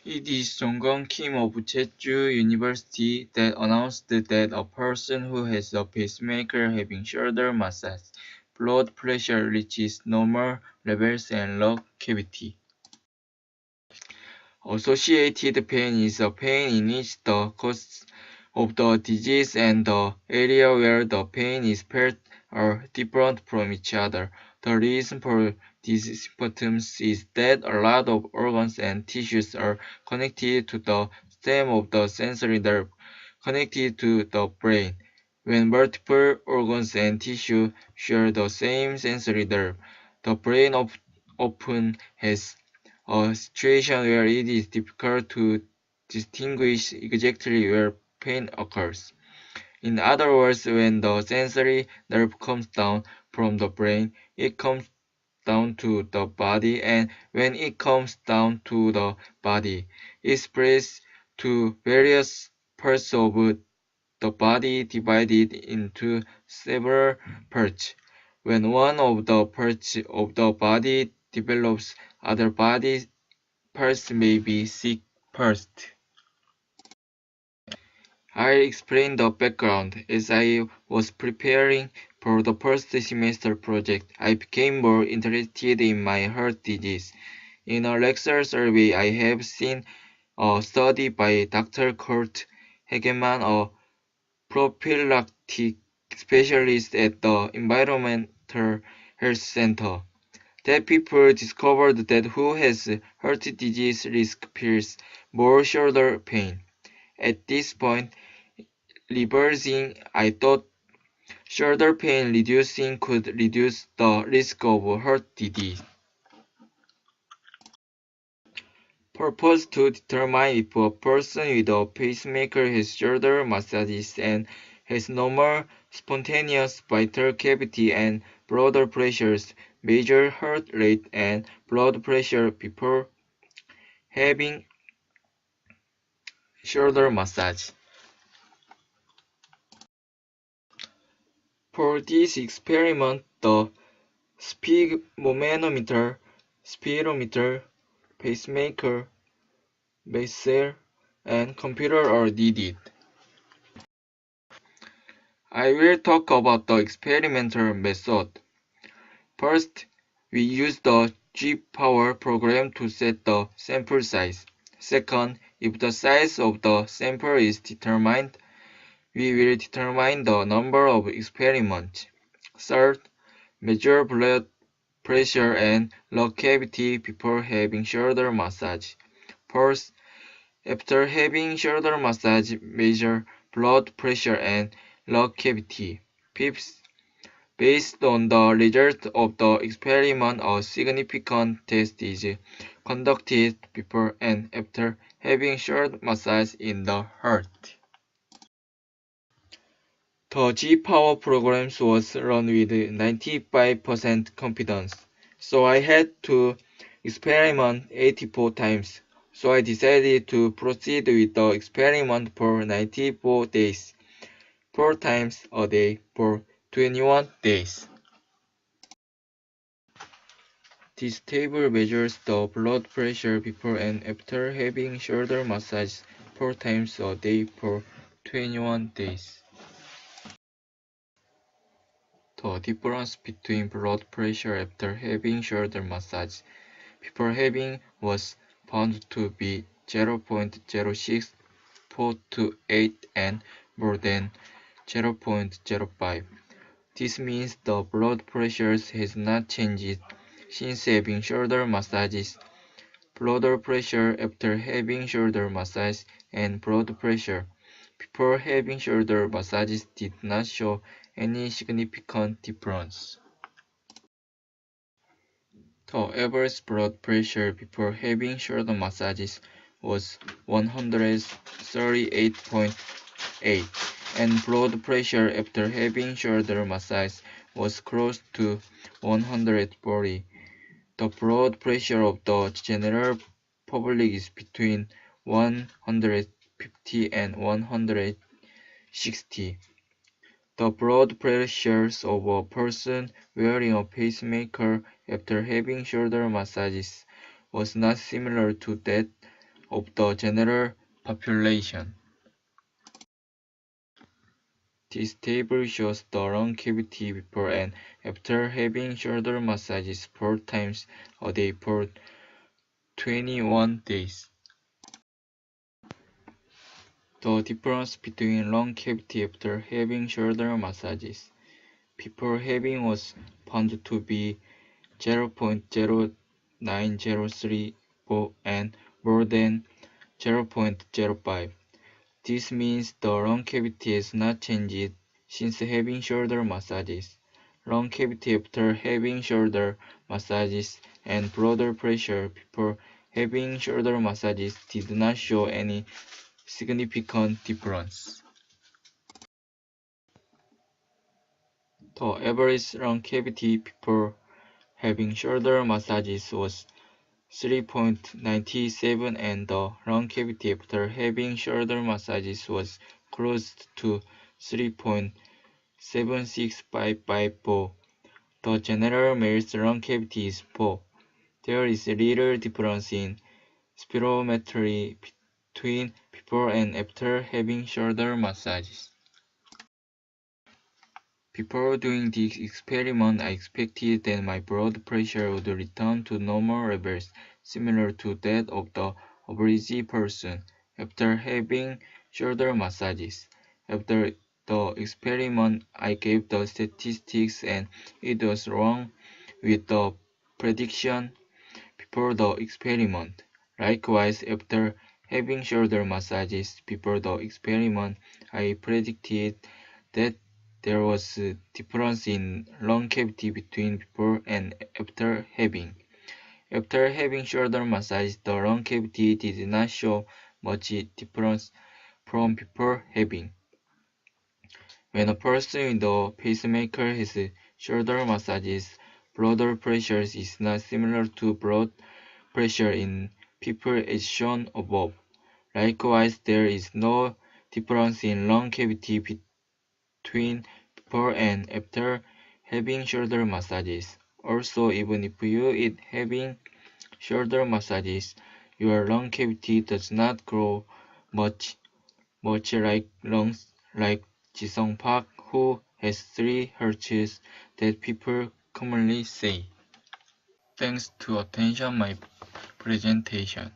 It is Song Kim of Jeju University that announced that a person who has a pacemaker having shoulder massage, blood pressure reaches normal levels and lung cavity. Associated pain is a pain in which the cause of the disease and the area where the pain is felt are different from each other. The reason for these symptoms is that a lot of organs and tissues are connected to the stem of the sensory nerve, connected to the brain. When multiple organs and tissues share the same sensory nerve, the brain often has a situation where it is difficult to distinguish exactly where pain occurs. In other words, when the sensory nerve comes down from the brain, it comes down to the body, and when it comes down to the body, it spreads to various parts of the body divided into several parts. When one of the parts of the body develops, other body parts may be sick first. I'll explain the background. As I was preparing for the first semester project, I became more interested in my heart disease. In a lecture survey, I have seen a study by Dr. Kurt Hageman, a prophylactic specialist at the Environmental Health Center, that people discovered that who has heart disease risk feels more shoulder pain. At this point, reversing, I thought shoulder pain reducing could reduce the risk of heart disease. Purpose to determine if a person with a pacemaker has shoulder massages and has normal, spontaneous vital cavity and blood pressures, measure heart rate and blood pressure before having shoulder massage. For this experiment, the sphygmomanometer, speedometer, pacemaker, base and computer are needed. I will talk about the experimental method. First, we use the G-Power program to set the sample size. Second, if the size of the sample is determined, we will determine the number of experiments. Third, measure blood pressure and lung cavity before having shoulder massage. Fourth, after having shoulder massage, measure blood pressure and lung cavity. Fifth, based on the result of the experiment, a significant test is conducted before and after having shoulder massage in the heart. The G-Power program was run with 95% confidence, so I had to experiment 84 times. So I decided to proceed with the experiment for 94 days, 4 times a day for 21 days. This table measures the blood pressure before and after having shoulder massage 4 times a day for 21 days. The difference between blood pressure after having shoulder massage before having was found to be 0.0648 and more than 0.05. This means the blood pressure has not changed since having shoulder massages. Blood pressure after having shoulder massage and blood pressure before having shoulder massages did not show any significant difference. The average blood pressure before having shoulder massages was 138.8, and blood pressure after having shoulder massage was close to 140. The blood pressure of the general public is between 150 and 160. The blood pressures of a person wearing a pacemaker after having shoulder massages was not similar to that of the general population. This table shows the lung cavity before and after having shoulder massages 4 times a day for 21 days. The difference between lung cavity after having shoulder massages before having was found to be 0.0903 and more than 0.05. This means the lung cavity has not changed since having shoulder massages. Lung cavity after having shoulder massages and blood pressure before having shoulder massages did not show any significant difference. The average lung cavity before having shoulder massages was 3.97 and the lung cavity after having shoulder massages was close to 3.76554. The general male's lung cavity is 4. There is little difference in spirometry between before and after having shoulder massages. Before doing this experiment, I expected that my blood pressure would return to normal levels, similar to that of the average person, after having shoulder massages. After the experiment, I gave the statistics and it was wrong with the prediction before the experiment. Likewise, after having shoulder massages before the experiment, I predicted that there was a difference in lung cavity between before and after having. After having shoulder massage, the lung cavity did not show much difference from before having. When a person with a pacemaker has shoulder massages, blood pressure is not similar to blood pressure in people as shown above. Likewise, there is no difference in lung cavity between before and after having shoulder massages. Also, even if you eat having shoulder massages, your lung cavity does not grow much like Jisung Park, who has 3 hertz that people commonly say. Thanks to attention my presentation.